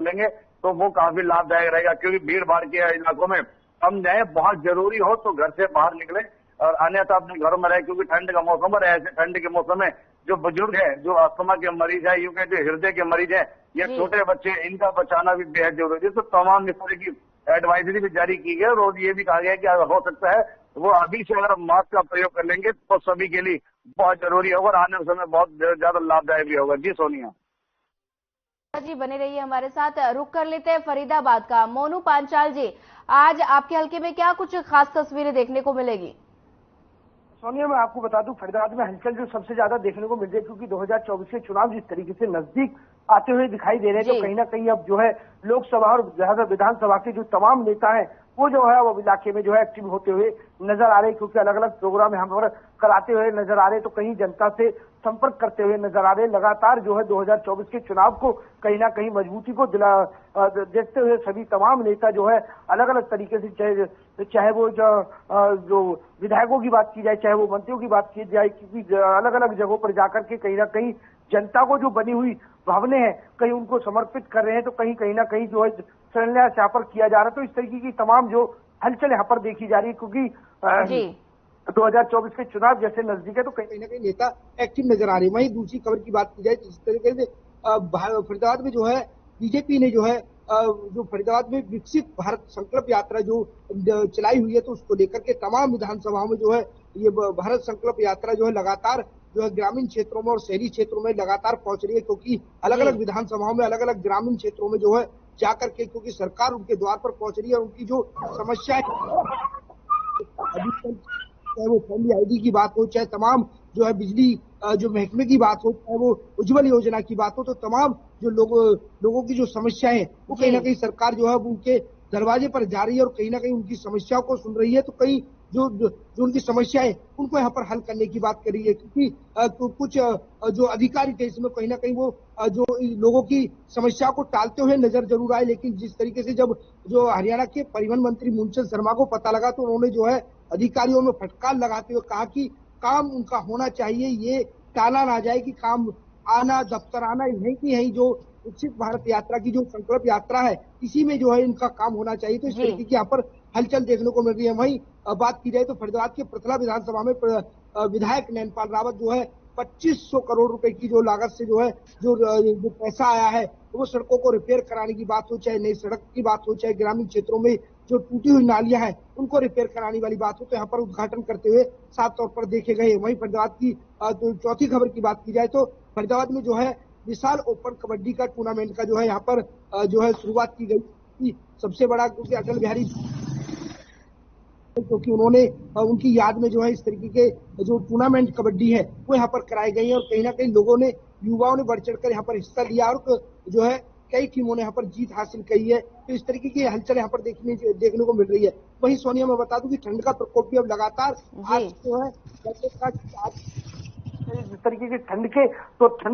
लेंगे तो वो काफी लाभदायक रहेगा, क्योंकि भीड़ भाड़ के इलाकों में हम जाए, बहुत जरूरी हो तो घर से बाहर निकले और अन्यथा अपने घरों में रहे, क्योंकि ठंड का मौसम है। ऐसे ठंड के मौसम में जो बुजुर्ग है, जो अस्थमा के मरीज है, यूं कहते हृदय के मरीज है, या छोटे बच्चे, इनका बचाना भी बेहद जरूरी है। तो तमाम इस तरह की एडवाइजरी भी जारी की गई और ये भी कहा गया कि अगर हो सकता है वो अभी से अगर मास्क का प्रयोग कर लेंगे तो सभी के लिए बहुत जरूरी होगा और आने वाले समय बहुत ज्यादा लाभदायक भी होगा। जी सोनिया जी, बने रहिए हमारे साथ। रुक कर लेते हैं फरीदाबाद का। मोनू पांचाल जी, आज आपके हल्के में क्या कुछ खास तस्वीरें देखने को मिलेगी? सोनिया, मैं आपको बता दूं, फरीदाबाद में हलचल जो सबसे ज्यादा देखने को मिल रही है, क्योंकि 2024 के चुनाव जिस तरीके से नजदीक आते हुए दिखाई दे रहे हैं, तो कहीं ना कहीं अब जो है लोकसभा और विधानसभा के जो तमाम नेता हैं वो जो है अब इलाके में जो है एक्टिव होते हुए नजर आ रहे हैं, क्योंकि अलग अलग प्रोग्राम यहाँ पर कराते हुए नजर आ रहे हैं, तो कहीं जनता से संपर्क करते हुए नजर आ रहे हैं। लगातार जो है 2024 के चुनाव को कहीं ना कहीं मजबूती को देखते हुए सभी तमाम नेता जो है अलग अलग तरीके से, चाहे वो जो विधायकों की बात की जाए, चाहे वो मंत्रियों की बात की जाए, क्योंकि अलग अलग जगहों पर जाकर के कहीं ना कहीं जनता को जो बनी हुई भावनाएं हैं कहीं उनको समर्पित कर रहे हैं, तो कहीं ना कहीं जो है शिलान्यास यहाँ पर किया जा रहा है। तो इस तरीके की तमाम जो हलचल यहाँ पर देखी जा रही है, क्योंकि 2024 के चुनाव जैसे नजदीक है, तो कहीं ना कहीं नेता एक्टिव नजर आ रहे हैं। वहीं दूसरी खबर की बात की जाए, जिस तरीके से फरीदाबाद में जो है बीजेपी ने जो है जो फरीदाबाद में विकसित भारत संकल्प यात्रा जो चलाई हुई है, तो उसको लेकर के तमाम विधानसभाओं में जो है ये भारत संकल्प यात्रा जो है लगातार जो है ग्रामीण क्षेत्रों में और शहरी क्षेत्रों में लगातार पहुंच रही है, क्योंकि अलग अलग विधानसभाओं में अलग अलग ग्रामीण क्षेत्रों में जो है जाकर के, क्योंकि सरकार उनके द्वार पर पहुंच रही है और उनकी जो समस्याएं, चाहे वो फैमिली आईडी की बात हो, चाहे तमाम जो है बिजली जो महकमे की बात हो, चाहे वो उज्जवल योजना की बात हो, तो तमाम जो लोगों की जो समस्याएं हैं वो कहीं ना कहीं सरकार जो है उनके दरवाजे पर जा रही है और कहीं ना कहीं उनकी समस्याओं को सुन रही है। तो कहीं जो उनकी समस्याएं उनको यहाँ पर हल करने की बात करी है, क्योंकि तो कुछ जो अधिकारी थे इसमें कहीं ना कहीं वो जो लोगों की समस्या को टालते हुए नजर जरूर आए, लेकिन जिस तरीके से जब जो हरियाणा के परिवहन मंत्री मूलचंद शर्मा को पता लगा, तो उन्होंने जो है अधिकारियों में फटकार लगाते हुए कहा कि काम उनका होना चाहिए, ये टाला ना जाए कि काम आना, दफ्तर आना, यही की यही जो विकसित भारत यात्रा की जो संकल्प यात्रा है इसी में जो है इनका काम होना चाहिए। तो इस तरीके की यहाँ पर हलचल देखने को मिल रही है। वहीं बात की जाए तो फरीदाबाद के प्रथला विधानसभा में विधायक नैनपाल रावत जो है 2500 करोड़ रुपए की जो लागत से जो है जो पैसा आया है, वो सड़कों को रिपेयर कराने की बात हो, चाहे नई सड़क की बात हो, चाहे ग्रामीण क्षेत्रों में जो टूटी हुई नालियां हैं उनको रिपेयर कराने वाली बात हो, तो यहाँ पर उद्घाटन करते हुए साफ तौर पर देखे गए। वहीं फरीदाबाद की चौथी खबर की बात की जाए तो फरीदाबाद में जो है विशाल ओपन कबड्डी का टूर्नामेंट का जो है यहाँ पर जो है शुरुआत की गई। सबसे बड़ा क्योंकि अटल बिहारी, क्योंकि उन्होंने उनकी याद में जो है इस तरीके के जो टूर्नामेंट कबड्डी है वो यहाँ पर कराई गई है और कहीं ना कहीं लोगों ने, युवाओं ने बढ़ चढ़कर यहाँ पर हिस्सा लिया और जो है कई टीमों ने यहाँ पर जीत हासिल की है। तो इस तरीके की हलचल यहाँ पर देखने को मिल रही है। वहीं सोनिया, मैं बता दूं कि ठंड का प्रकोप भी अब लगातार आज जो है जिस तरीके की ठंड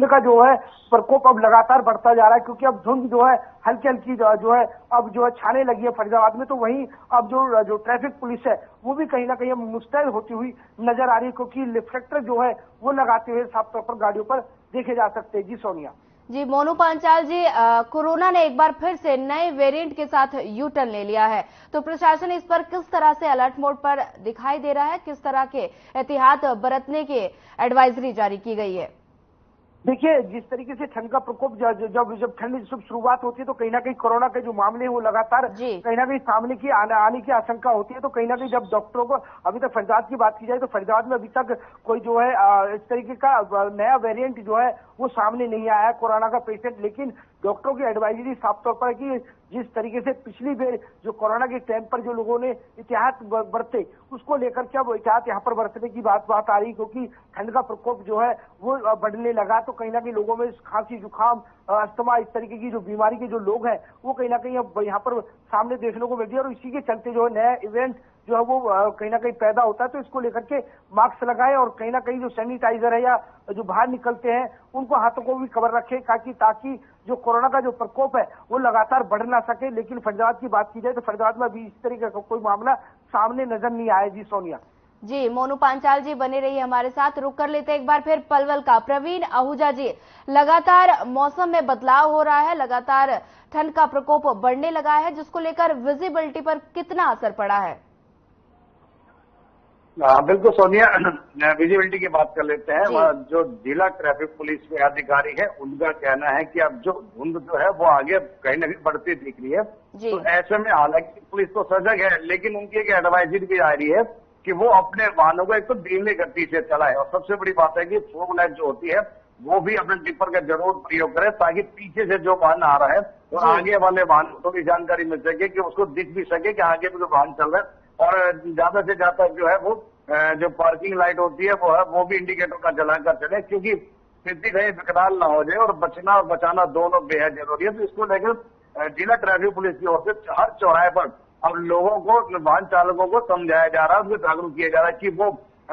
का जो है प्रकोप अब लगातार बढ़ता जा रहा है, क्योंकि अब धुंध जो है हल्की हल्की जो है अब जो है छाने लगी है फरीदाबाद में। तो वहीं अब जो ट्रैफिक पुलिस है वो भी कहीं ना कहीं अब मुस्तैद होती हुई नजर आ रही है, क्योंकि रिफ्लेक्टर जो है वो लगाते हुए साफ तौर पर गाड़ियों पर देखे जा सकते हैं। जी सोनिया। जी मोनू पांचाल जी, कोरोना ने एक बार फिर से नए वेरिएंट के साथ यू टर्न ले लिया है, तो प्रशासन इस पर किस तरह से अलर्ट मोड पर दिखाई दे रहा है, किस तरह के एहतियात बरतने की एडवाइजरी जारी की गई है? देखिए, जिस तरीके से ठंड का प्रकोप जब ठंड शुरुआत होती है तो कहीं ना कहीं कोरोना के जो मामले हैं वो लगातार कहीं ना कहीं सामने की आने की आशंका होती है। तो कहीं ना कहीं जब डॉक्टरों को, अभी तक फरीदाबाद की बात की जाए तो फरीदाबाद में अभी तक कोई जो है इस तरीके का नया वेरिएंट जो है वो सामने नहीं आया है कोरोना का पेशेंट, लेकिन डॉक्टरों की एडवाइजरी साफ तौर पर है कि जिस तरीके से पिछली बार जो कोरोना के टाइम पर जो लोगों ने एहतियात बरते उसको लेकर के अब एहतियात यहाँ पर बरतने की बात आ रही, क्योंकि ठंड का प्रकोप जो है वो बढ़ने लगा। तो कहीं ना कहीं लोगों में खांसी, जुकाम, अस्थमा, इस तरीके की जो बीमारी के जो लोग हैं वो कहीं ना कहीं अब यहाँ पर सामने देखने को मिल रही है और इसी के चलते जो है नया इवेंट जो है वो कहीं ना कहीं पैदा होता है। तो इसको लेकर के मास्क लगाए और कहीं ना कहीं जो सैनिटाइजर है या जो बाहर निकलते हैं उनको हाथों को भी कवर रखें, ताकि जो कोरोना का जो प्रकोप है वो लगातार बढ़ ना सके। लेकिन फरीदाबाद की बात की जाए तो फरीदाबाद में अभी इस तरीके का कोई मामला सामने नजर नहीं आया। जी सोनिया। जी, मोनू पांचाल जी बने रहिए हमारे साथ। रुक कर लेते एक बार फिर पलवल का प्रवीण आहूजा जी। लगातार मौसम में बदलाव हो रहा है, लगातार ठंड का प्रकोप बढ़ने लगा है, जिसको लेकर विजिबिलिटी पर कितना असर पड़ा है? बिल्कुल सोनिया, विजिबिलिटी की बात कर लेते हैं। जो जिला ट्रैफिक पुलिस के अधिकारी है, उनका कहना है कि अब जो धुंध जो है वो आगे कहीं न कहीं बढ़ती दिख रही है। तो ऐसे में हालांकि पुलिस तो सजग है, लेकिन उनकी एक एडवाइजरी भी आ रही है कि वो अपने वाहनों को एक तो धीमी गति से चलाए, और सबसे बड़ी बात है कि फोग लाइट जो होती है वो भी अपने डिपर का जरूर प्रयोग करें, ताकि पीछे से जो वाहन आ रहा है और आगे वाले वाहन को थोड़ी जानकारी मिल सके, कि उसको दिख भी सके कि आगे भी जो वाहन चल रहा है। और ज्यादा से ज्यादा जो है वो जो पार्किंग लाइट होती है वो भी इंडिकेटर का जलाकर चले, क्योंकि स्थिति कहीं विकराल ना हो जाए, और बचना और बचाना दोनों बेहद जरूरी है। तो इसको लेकर जिला ट्रैफिक पुलिस की ओर से हर चौराहे पर अब लोगों को, वाहन चालकों को समझाया जा रहा है, उनको जागरूक किया जा रहा है कि वो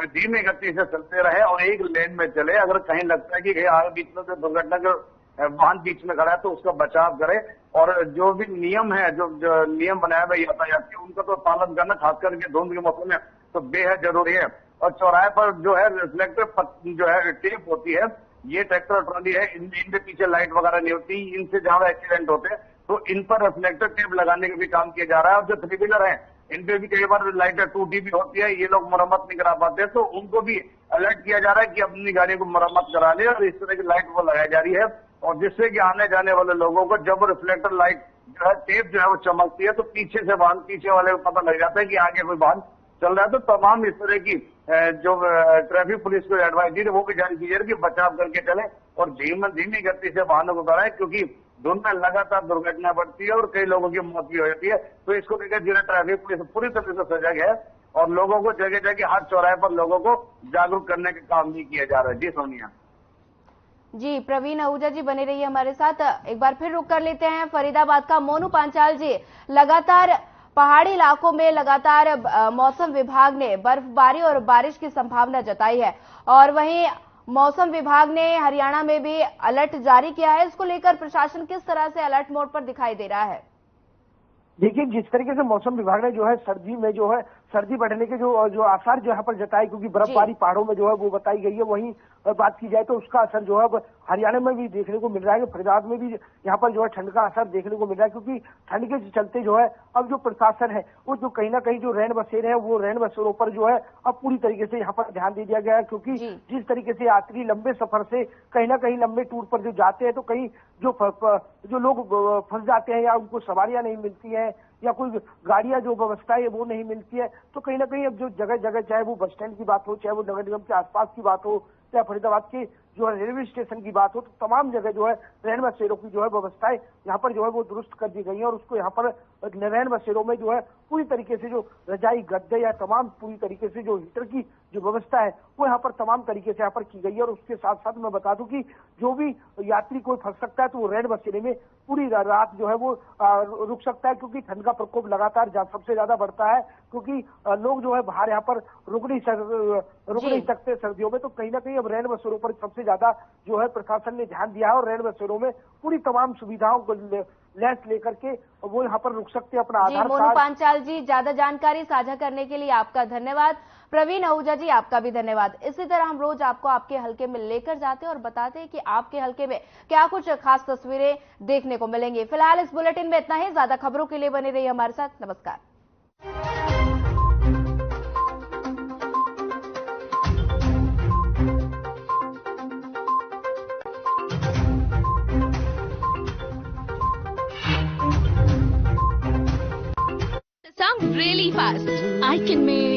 धीमी गति से चलते रहे और एक लेन में चले। अगर कहीं लगता है कि कहीं आगे बीच में दुर्घटना का वाहन बीच में खड़ा है तो उसका बचाव करे, और जो भी नियम है, जो नियम बनाए हुए यातायात के, उनका तो पालन करना, खास करके धुंध के मौसम में तो बेहद जरूरी है। और चौराहे पर जो है रिफ्लेक्टर जो है टेप होती है, ये ट्रैक्टर ट्रॉली है, इनके पीछे लाइट वगैरह नहीं होती, इनसे ज्यादा एक्सीडेंट होते हैं, तो इन पर रिफ्लेक्टर टेप लगाने का भी काम किया जा रहा है। और जो थ्री व्हीलर है, इन पे भी कई बार लाइटें टूटी भी होती है, ये लोग मरम्मत नहीं करा पाते, तो उनको भी अलर्ट किया जा रहा है कि अपनी गाड़ी को मरम्मत करा ले, और इस तरह की लाइट वो लगाई जा रही है। और जिससे कि आने जाने वाले लोगों को जब रिफ्लेक्टर लाइट जो है, टेप जो है वो चमकती है, तो पीछे से वाहन, पीछे वाले को पता लग जाता है कि आगे कोई वाहन चल रहा है। तो तमाम इस तरह की जो ट्रैफिक पुलिस को एडवाइजरी है वो भी जारी की जा रही है कि बचाव करके चले और धीमी गति से वाहनों को कराए, क्योंकि धुंध में लगातार दुर्घटना बढ़ती है और कई लोगों की मौत भी हो जाती है। तो इसको लेकर जिला ट्रैफिक पुलिस पूरी तरह से सजग है, और लोगों को जगह जगह हर चौराहे पर लोगों को जागरूक करने का काम भी किया जा रहा है। जी सोनिया। जी, प्रवीण आहूजा जी बने रहिए हमारे साथ। एक बार फिर रुक कर लेते हैं फरीदाबाद का मोनू पांचाल जी। लगातार पहाड़ी इलाकों में लगातार मौसम विभाग ने बर्फबारी और बारिश की संभावना जताई है, और वहीं मौसम विभाग ने हरियाणा में भी अलर्ट जारी किया है। इसको लेकर प्रशासन किस तरह से अलर्ट मोड पर दिखाई दे रहा है? देखिए, जिस तरीके से मौसम विभाग ने जो है सर्दी में जो है सर्दी बढ़ने के जो आसार जो यहाँ पर जताए, क्योंकि बर्फबारी पहाड़ों में जो है वो बताई गई है, वहीं बात की जाए तो उसका असर जो है हरियाणा में भी देखने को मिल रहा है। फरीदाबाद में भी यहाँ पर जो है ठंड का असर देखने को मिल रहा है, क्योंकि ठंड के चलते जो है अब जो प्रशासन है वो जो कहीं ना कहीं जो रैन बसेरे हैं, वो रैन बसेरों पर जो है अब पूरी तरीके से यहाँ पर ध्यान दे दिया गया है। क्योंकि जिस तरीके से यात्री लंबे सफर से कहीं ना कहीं लंबे टूर पर जो जाते हैं, तो कहीं जो लोग फंस जाते हैं, या उनको सवारियां नहीं मिलती है, या कोई गाड़ियां जो व्यवस्था है वो नहीं मिलती है, तो कहीं ना कहीं अब जो जगह जगह, चाहे वो बस स्टैंड की बात हो, चाहे वो नगर निगम के आसपास की बात हो, चाहे फरीदाबाद के जो है रेलवे स्टेशन की बात हो, तो तमाम जगह जो है रैन बसेरों की जो है व्यवस्थाएं यहाँ पर जो है वो दुरुस्त कर दी गई है। और उसको यहाँ पर रैन बसेरों में जो है पूरी तरीके से जो रजाई, गद्दे या तमाम पूरी तरीके से जो हीटर की जो व्यवस्था है वो यहाँ पर तमाम तरीके से यहाँ पर की गई है। और उसके साथ साथ मैं बता दूं कि जो भी यात्री कोई फंस सकता है तो वो रैन बसेरे में पूरी रात जो है वो रुक सकता है, क्योंकि ठंड का प्रकोप लगातार सबसे ज्यादा बढ़ता है, क्योंकि लोग जो है बाहर यहाँ पर रुक नहीं सकते सर्दियों में। तो कहीं ना कहीं अब रैन बसेरों पर सबसे ज्यादा जो है प्रशासन ने ध्यान दिया है, और रैन बसेरों में पूरी तमाम सुविधाओं को लैस लेकर के वो यहाँ पर रुक सकते हैं अपना आधार कार्ड। मोनू पांचाल जी, ज्यादा जानकारी साझा करने के लिए आपका धन्यवाद। प्रवीण आहूजा जी, आपका भी धन्यवाद। इसी तरह हम रोज आपको आपके हलके में लेकर जाते हैं और बताते हैं कि आपके हलके में क्या कुछ खास तस्वीरें देखने को मिलेंगी। फिलहाल इस बुलेटिन में इतना ही। ज्यादा खबरों के लिए बने रहिए हमारे साथ। नमस्कार। Sound really fast. I can make